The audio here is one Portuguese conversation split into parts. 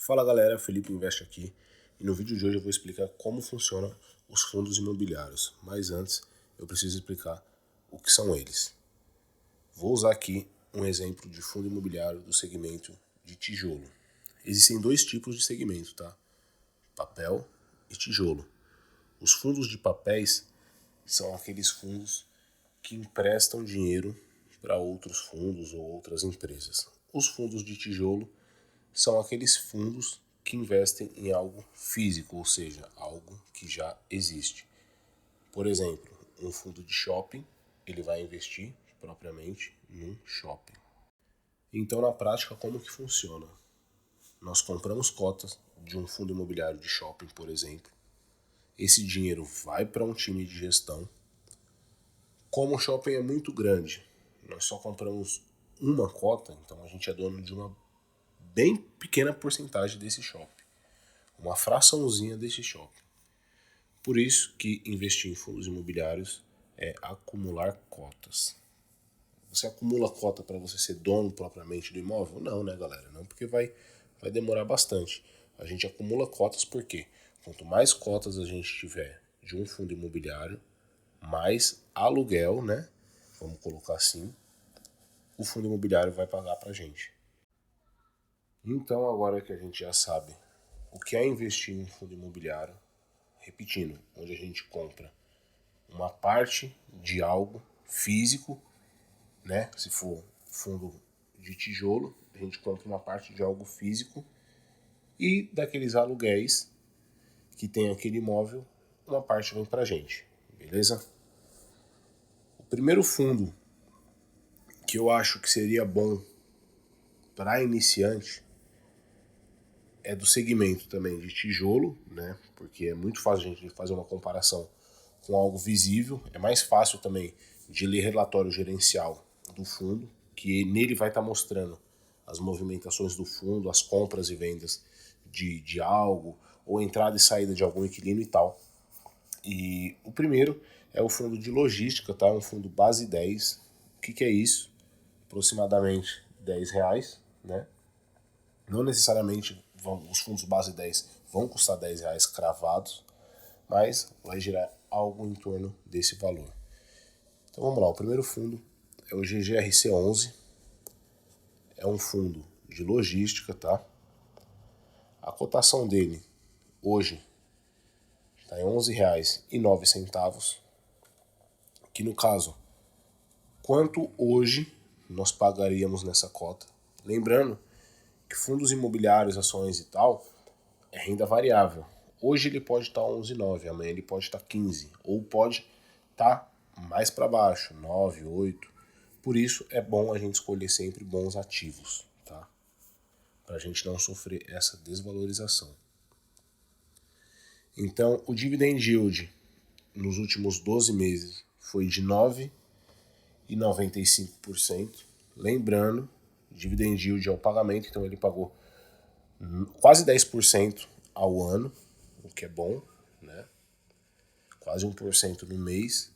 Fala galera, Felipe Investe aqui e no vídeo de hoje eu vou explicar como funcionam os fundos imobiliários, mas antes eu preciso explicar o que são eles. Vou usar aqui um exemplo de fundo imobiliário do segmento de tijolo. Existem dois tipos de segmento, tá? Papel e tijolo. Os fundos de papéis são aqueles fundos que emprestam dinheiro para outros fundos ou outras empresas. Os fundos de tijolo são aqueles fundos que investem em algo físico, ou seja, algo que já existe. Por exemplo, um fundo de shopping, ele vai investir propriamente num shopping. Então, na prática, como que funciona? Nós compramos cotas de um fundo imobiliário de shopping, por exemplo. Esse dinheiro vai para um time de gestão. Como o shopping é muito grande, nós só compramos uma cota, então a gente é dono de uma bem pequena porcentagem desse shopping, uma fraçãozinha desse shopping. Por isso que investir em fundos imobiliários é acumular cotas. Você acumula cota para você ser dono propriamente do imóvel? Não, né, galera? Não, porque vai demorar bastante. A gente acumula cotas porque quanto mais cotas a gente tiver de um fundo imobiliário, mais aluguel, né? Vamos colocar assim, o fundo imobiliário vai pagar pra gente. Então, agora que a gente já sabe o que é investir em um fundo imobiliário, repetindo, onde a gente compra uma parte de algo físico, né? Se for fundo de tijolo, a gente compra uma parte de algo físico e daqueles aluguéis que tem aquele imóvel, uma parte vem pra gente, beleza? O primeiro fundo que eu acho que seria bom para iniciante é do segmento também de tijolo, né? Porque é muito fácil a gente fazer uma comparação com algo visível. É mais fácil também de ler relatório gerencial do fundo, que nele vai estar mostrando as movimentações do fundo, as compras e vendas de algo, ou entrada e saída de algum inquilino e tal. E o primeiro é o fundo de logística, tá? Um fundo base 10. O que é isso? Aproximadamente R$10, né? Não necessariamente os fundos base 10 vão custar R$10 cravados, mas vai girar algo em torno desse valor. Então vamos lá, o primeiro fundo é o GGRC11, é um fundo de logística, tá? A cotação dele hoje está em R$11,09, que no caso, quanto hoje nós pagaríamos nessa cota? Lembrando que fundos imobiliários, ações e tal, é renda variável. Hoje ele pode estar 11,9, amanhã ele pode estar 15, ou pode estar mais para baixo, 9, 8. Por isso é bom a gente escolher sempre bons ativos, tá? Para a gente não sofrer essa desvalorização. Então, o dividend yield nos últimos 12 meses foi de 9,95%. Lembrando, dividend yield é o pagamento, então ele pagou quase 10% ao ano, o que é bom, né? Quase 1% no mês,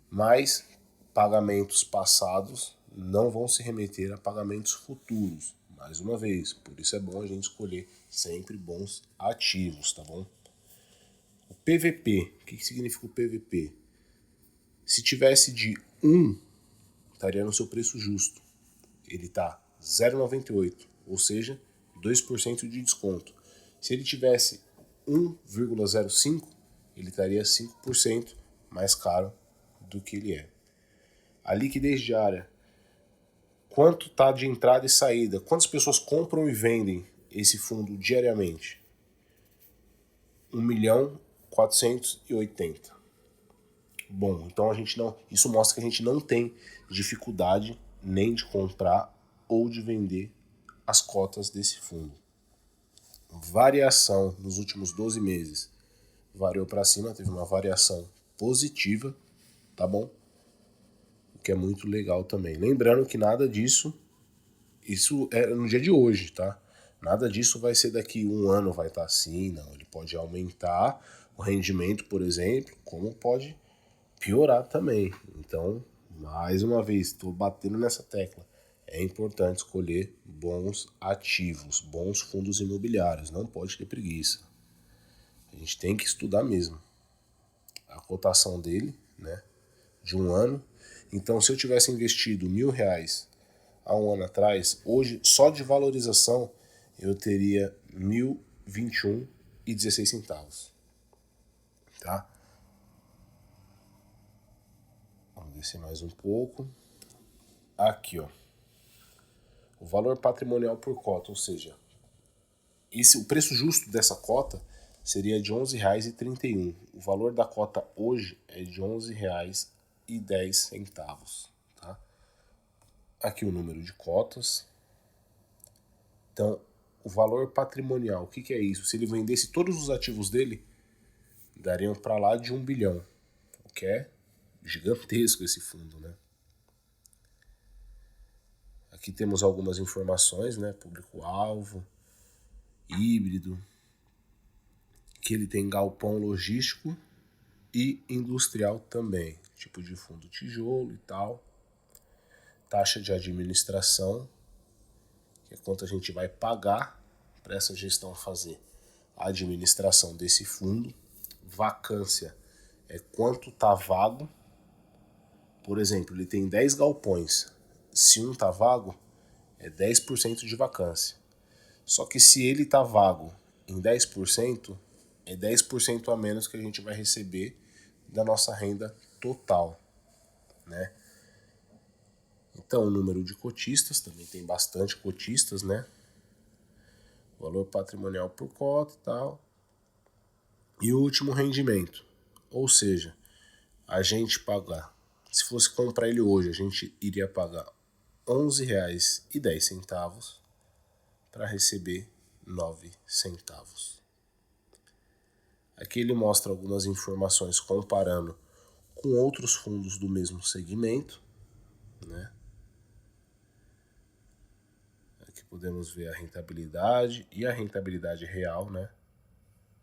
mas pagamentos passados não vão se remeter a pagamentos futuros, mais uma vez. Por isso é bom a gente escolher sempre bons ativos, tá bom? O PVP, o que significa o PVP? Se tivesse de 1, estaria no seu preço justo. Ele está 0,98, ou seja, 2% de desconto. Se ele tivesse 1,05, ele estaria 5% mais caro do que ele é. A liquidez diária, quanto está de entrada e saída? Quantas pessoas compram e vendem esse fundo diariamente? 1.480.000. Bom, então isso mostra que a gente não tem dificuldade nem de comprar ou de vender as cotas desse fundo. Variação nos últimos 12 meses variou para cima, teve uma variação positiva, tá bom? O que é muito legal também. Lembrando que nada disso, isso é no dia de hoje, tá? Nada disso vai ser daqui um ano, vai estar assim, não. Ele pode aumentar o rendimento, por exemplo, como pode piorar também. Então, mais uma vez, estou batendo nessa tecla. É importante escolher bons ativos, bons fundos imobiliários. Não pode ter preguiça. A gente tem que estudar mesmo. A cotação dele, né, de um ano. Então, se eu tivesse investido R$1.000 há um ano atrás, hoje, só de valorização, eu teria R$1.021,16. Tá? Vamos descer mais um pouco. Aqui, ó. O valor patrimonial por cota, ou seja, o preço justo dessa cota seria de R$11,31. O valor da cota hoje é de R$11,10. Tá? Aqui o número de cotas. Então, o valor patrimonial, o que é isso? Se ele vendesse todos os ativos dele, dariam para lá de 1 bilhão, o que é gigantesco esse fundo, né? Aqui temos algumas informações, né? Público-alvo, híbrido, que ele tem galpão logístico e industrial também, tipo de fundo tijolo e tal. Taxa de administração, que é quanto a gente vai pagar para essa gestão fazer a administração desse fundo. Vacância é quanto está vago. Por exemplo, ele tem 10 galpões. Se um está vago, é 10% de vacância. Só que se ele está vago em 10%, é 10% a menos que a gente vai receber da nossa renda total, né? Então, o número de cotistas, também tem bastante cotistas, né? Valor patrimonial por cota e tal. E o último, rendimento. Ou seja, a gente pagar, se fosse comprar ele hoje, a gente iria pagar R$11,10 para receber 9 centavos. Aqui ele mostra algumas informações comparando com outros fundos do mesmo segmento, né? Aqui podemos ver a rentabilidade e a rentabilidade real, né,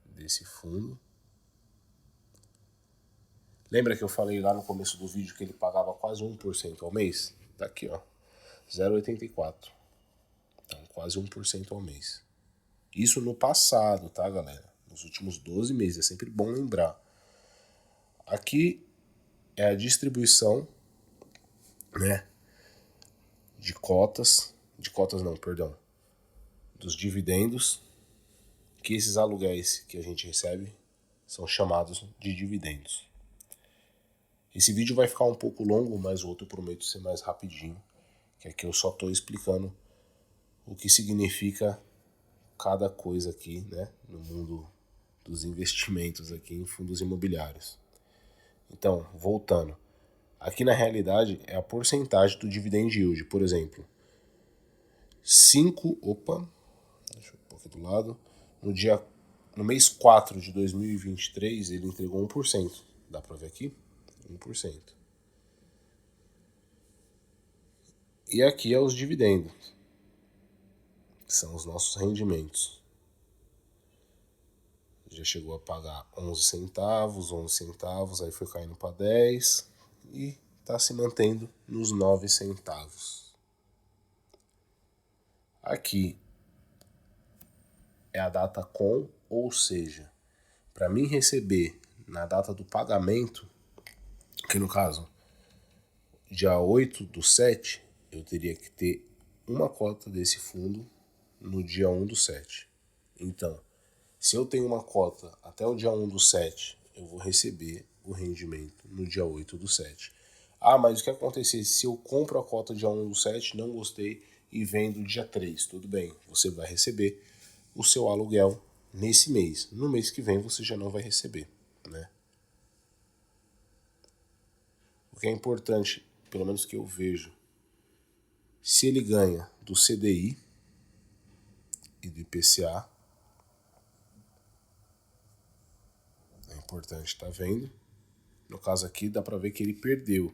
desse fundo. Lembra que eu falei lá no começo do vídeo que ele pagava quase 1% ao mês? Tá aqui, ó, 0,84. Então, quase 1% ao mês. Isso no passado, tá, galera? Nos últimos 12 meses, é sempre bom lembrar. Aqui é a distribuição, né, dos dividendos, que esses aluguéis que a gente recebe são chamados de dividendos. Esse vídeo vai ficar um pouco longo, mas o outro eu prometo ser mais rapidinho, que aqui eu só estou explicando o que significa cada coisa aqui, né, no mundo dos investimentos aqui em fundos imobiliários. Então, voltando, aqui na realidade é a porcentagem do dividend yield, por exemplo, deixa eu pôr aqui do lado, no mês 4 de 2023 ele entregou 1%, dá pra ver aqui? 1%. E aqui é os dividendos, que são os nossos rendimentos. Já chegou a pagar 11 centavos, aí foi caindo para 10 e está se mantendo nos 9 centavos. Aqui é a data com, ou seja, para mim receber na data do pagamento, que no caso, dia 8/7, eu teria que ter uma cota desse fundo no dia 1/7. Então, se eu tenho uma cota até o dia 1/7, eu vou receber o rendimento no dia 8/7. Ah, mas o que acontecer se eu compro a cota dia 1/7, não gostei e vendo dia 3? Tudo bem, você vai receber o seu aluguel nesse mês. No mês que vem você já não vai receber, né? O que é importante, pelo menos que eu vejo, se ele ganha do CDI e do IPCA, é importante estar vendo. No caso aqui dá para ver que ele perdeu.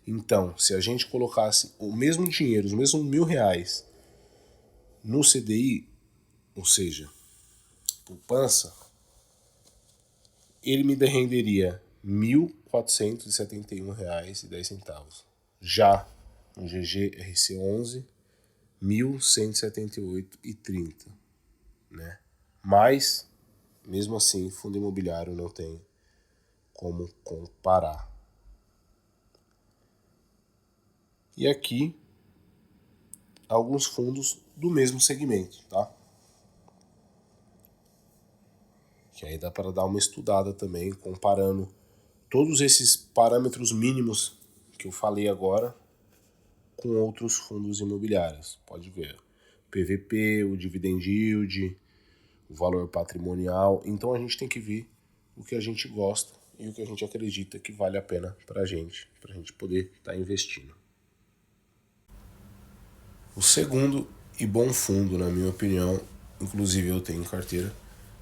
Então, se a gente colocasse o mesmo dinheiro, os mesmos R$1.000 no CDI, ou seja, poupança, ele me renderia R$1.471,10. Já no GGRC11 1.178,30, né? Mas, mesmo assim, fundo imobiliário não tem como comparar. E aqui, alguns fundos do mesmo segmento, tá? Que aí dá para dar uma estudada também, comparando todos esses parâmetros mínimos que eu falei agora com outros fundos imobiliários. Pode ver, PVP, o dividend yield, o valor patrimonial. Então a gente tem que ver o que a gente gosta e o que a gente acredita que vale a pena pra gente poder estar investindo. O segundo e bom fundo, na minha opinião, inclusive eu tenho em carteira,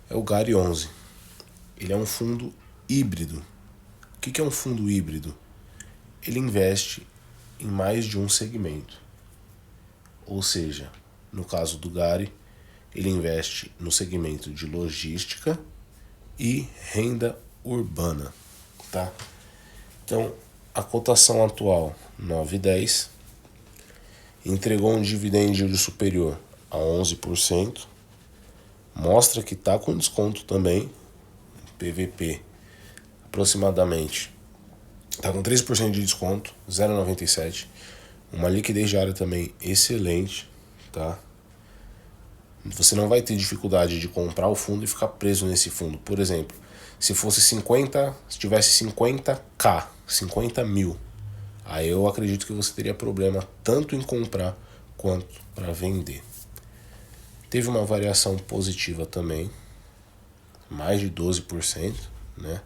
é o GARI 11. Ele é um fundo híbrido. O que é um fundo híbrido? Ele investe em mais de um segmento. Ou seja, no caso do GARI, ele investe no segmento de logística e renda urbana, tá? Então, a cotação atual 9,10 entregou um dividend yield superior a 11%, mostra que está com desconto também, PVP aproximadamente está com 3% de desconto, 0,97, uma liquidez diária também excelente, tá? Você não vai ter dificuldade de comprar o fundo e ficar preso nesse fundo. Por exemplo, se tivesse 50k, 50 mil, aí eu acredito que você teria problema tanto em comprar quanto para vender. Teve uma variação positiva também, mais de 12%, né?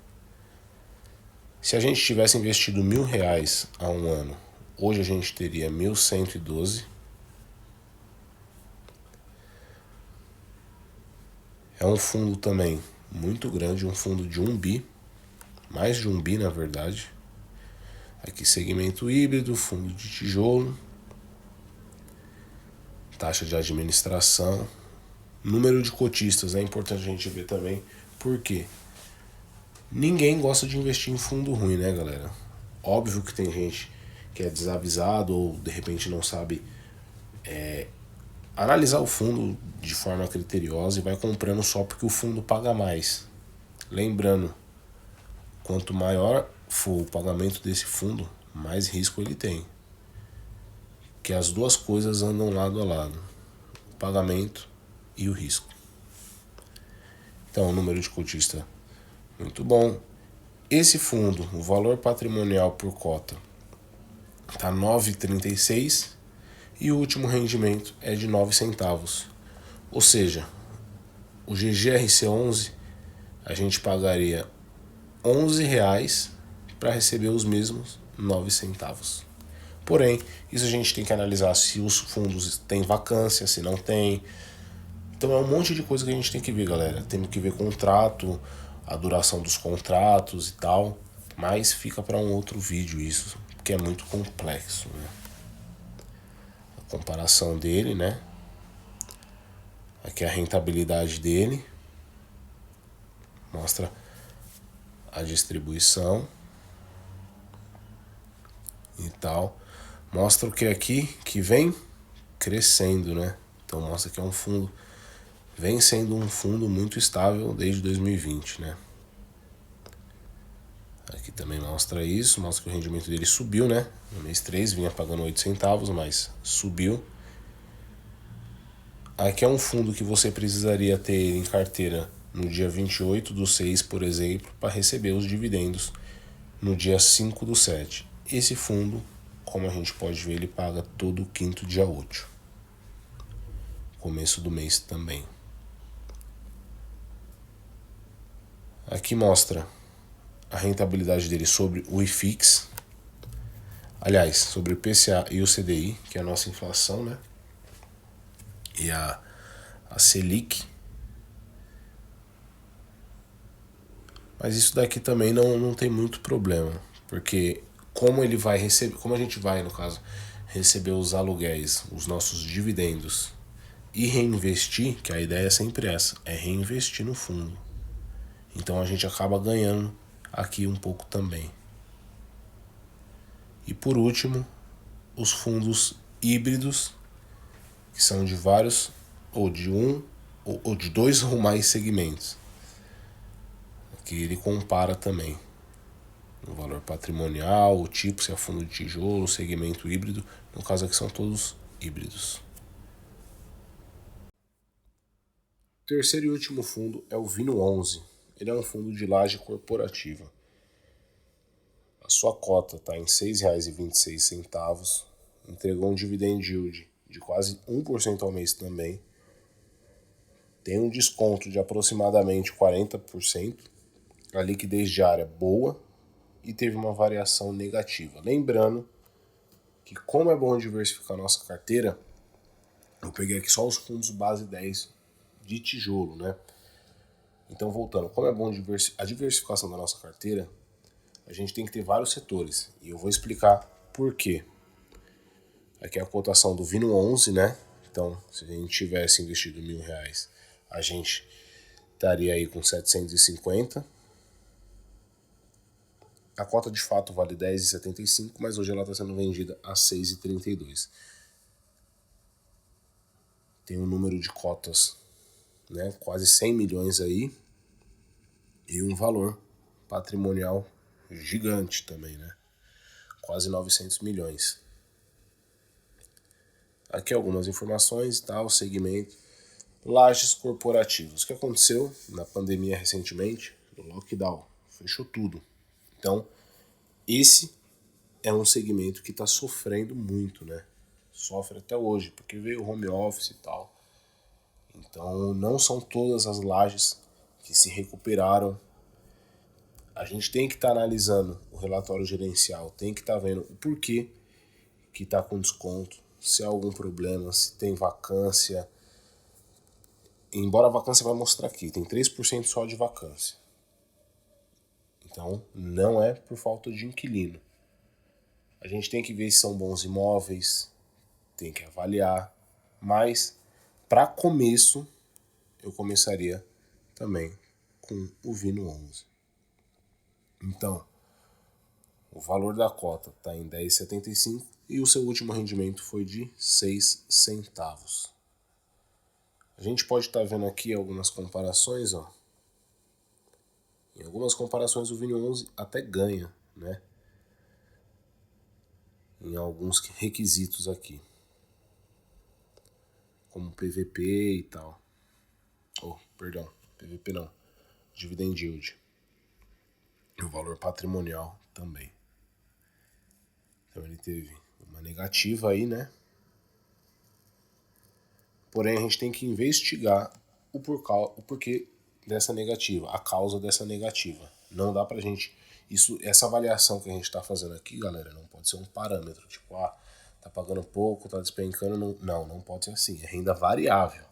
Se a gente tivesse investido R$1.000 há um ano, hoje a gente teria 1.112. É um fundo também muito grande, um fundo de 1 bi, mais de 1 bi na verdade. Aqui segmento híbrido, fundo de tijolo, taxa de administração, número de cotistas, é importante a gente ver também, porque ninguém gosta de investir em fundo ruim, né, galera? Óbvio que tem gente que é desavisado ou de repente não sabe analisar o fundo de forma criteriosa e vai comprando só porque o fundo paga mais. Lembrando, quanto maior for o pagamento desse fundo, mais risco ele tem. Que as duas coisas andam lado a lado, o pagamento e o risco. Então, o número de cotista muito bom. Esse fundo, o valor patrimonial por cota está 9,36 e o último rendimento é de 9 centavos. Ou seja, o GGRC11 a gente pagaria R$11 para receber os mesmos 9 centavos. Porém, isso a gente tem que analisar se os fundos têm vacância, se não tem. Então é um monte de coisa que a gente tem que ver, galera. Temos que ver contrato, a duração dos contratos e tal. Mas fica para um outro vídeo isso, porque é muito complexo, né? A comparação dele, né? Aqui a rentabilidade dele. Mostra a distribuição e tal. Mostra o que aqui que vem crescendo, né? Então mostra que é um fundo, vem sendo um fundo muito estável desde 2020, né? Aqui também mostra isso, mostra que o rendimento dele subiu, né? No mês 3 vinha pagando 8 centavos, mas subiu. Aqui é um fundo que você precisaria ter em carteira no dia 28/6, por exemplo, para receber os dividendos no dia 5/7. Esse fundo, como a gente pode ver, ele paga todo o quinto dia útil. Começo do mês também. Aqui mostra a rentabilidade dele sobre o IFIX, aliás, sobre o IPCA e o CDI, que é a nossa inflação, né? E a Selic. Mas isso daqui também não tem muito problema, porque como ele vai receber, como a gente vai, no caso, receber os aluguéis, os nossos dividendos e reinvestir, que a ideia é sempre essa, é reinvestir no fundo. Então a gente acaba ganhando aqui um pouco também. E por último, os fundos híbridos, que são de vários, ou de um, ou de dois ou mais segmentos, que ele compara também o valor patrimonial, o tipo, se é fundo de tijolo, o segmento híbrido. No caso aqui são todos híbridos. O terceiro e último fundo é o Vino 11. Ele é um fundo de laje corporativa. A sua cota está em R$ 6,26, entregou um dividend yield de quase 1% ao mês também, tem um desconto de aproximadamente 40%, a liquidez diária boa e teve uma variação negativa. Lembrando que, como é bom diversificar a nossa carteira, eu peguei aqui só os fundos base 10 de tijolo, né? Então, voltando, como é bom a diversificação da nossa carteira, a gente tem que ter vários setores. E eu vou explicar por quê. Aqui é a cotação do Vino 11, né? Então, se a gente tivesse investido R$1.000, a gente estaria aí com 750. A cota de fato vale R$10,75, mas hoje ela está sendo vendida a R$6,32. Tem um número de cotas, né, quase 100 milhões aí, e um valor patrimonial gigante também, né? Quase 900 milhões. Aqui algumas informações, o segmento. Lajes corporativos. O que aconteceu na pandemia recentemente? No lockdown. Fechou tudo. Então, esse é um segmento que está sofrendo muito, né? Sofre até hoje, porque veio o home office e tal. Então, não são todas as lajes que se recuperaram. A gente tem que estar analisando o relatório gerencial, tem que estar vendo o porquê que está com desconto, se há algum problema, se tem vacância. Embora a vacância vai mostrar aqui, tem 3% só de vacância. Então, não é por falta de inquilino. A gente tem que ver se são bons imóveis, tem que avaliar. Mas, para começo, eu começaria também com o Vino 11. Então, o valor da cota está em R$10,75 e o seu último rendimento foi de 6 centavos. A gente pode estar vendo aqui algumas comparações, ó. Em algumas comparações o Vino 11 até ganha, né? Em alguns requisitos aqui, como PVP e tal. Perdão, PVP não, Dividend Yield. E o valor patrimonial também. Então ele teve uma negativa aí, né? Porém a gente tem que investigar o porquê dessa negativa, a causa dessa negativa. Não dá pra gente... Essa avaliação que a gente tá fazendo aqui, galera, não pode ser um parâmetro. Tipo, tá pagando pouco, tá despencando. Não pode ser assim. É renda variável.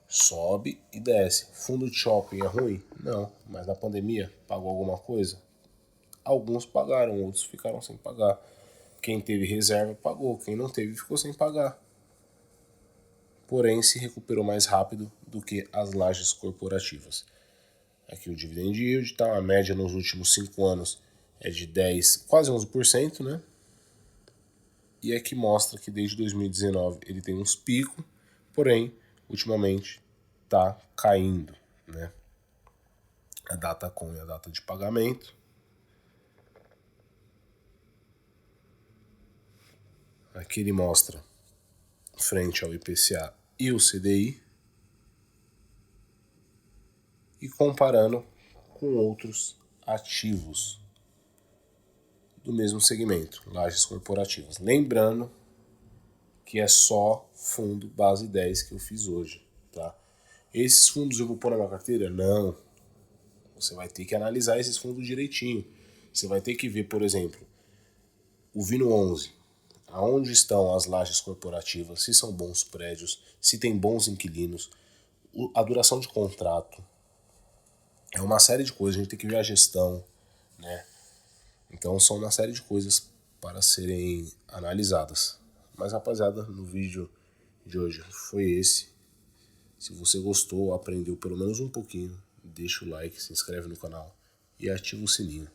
Sobe e desce. Fundo de shopping é ruim? Não. Mas na pandemia, pagou alguma coisa? Alguns pagaram, outros ficaram sem pagar. Quem teve reserva pagou, quem não teve ficou sem pagar. Porém, se recuperou mais rápido do que as lajes corporativas. Aqui o dividend yield, a média nos últimos 5 anos é de 10, quase 11%, né? E aqui mostra que desde 2019 ele tem uns picos, porém, ultimamente está caindo, né? A data com e a data de pagamento. Aqui ele mostra frente ao IPCA e o CDI e comparando com outros ativos do mesmo segmento, lajes corporativas. Lembrando que é só fundo base 10 que eu fiz hoje, tá? Esses fundos eu vou pôr na minha carteira? Não. Você vai ter que analisar esses fundos direitinho. Você vai ter que ver, por exemplo, o Vino 11. Aonde estão as lajes corporativas, se são bons prédios, se tem bons inquilinos, a duração de contrato. É uma série de coisas, a gente tem que ver a gestão, né? Então são uma série de coisas para serem analisadas. Mas rapaziada, no vídeo de hoje foi esse. Se você gostou, aprendeu pelo menos um pouquinho, deixa o like, se inscreve no canal e ativa o sininho.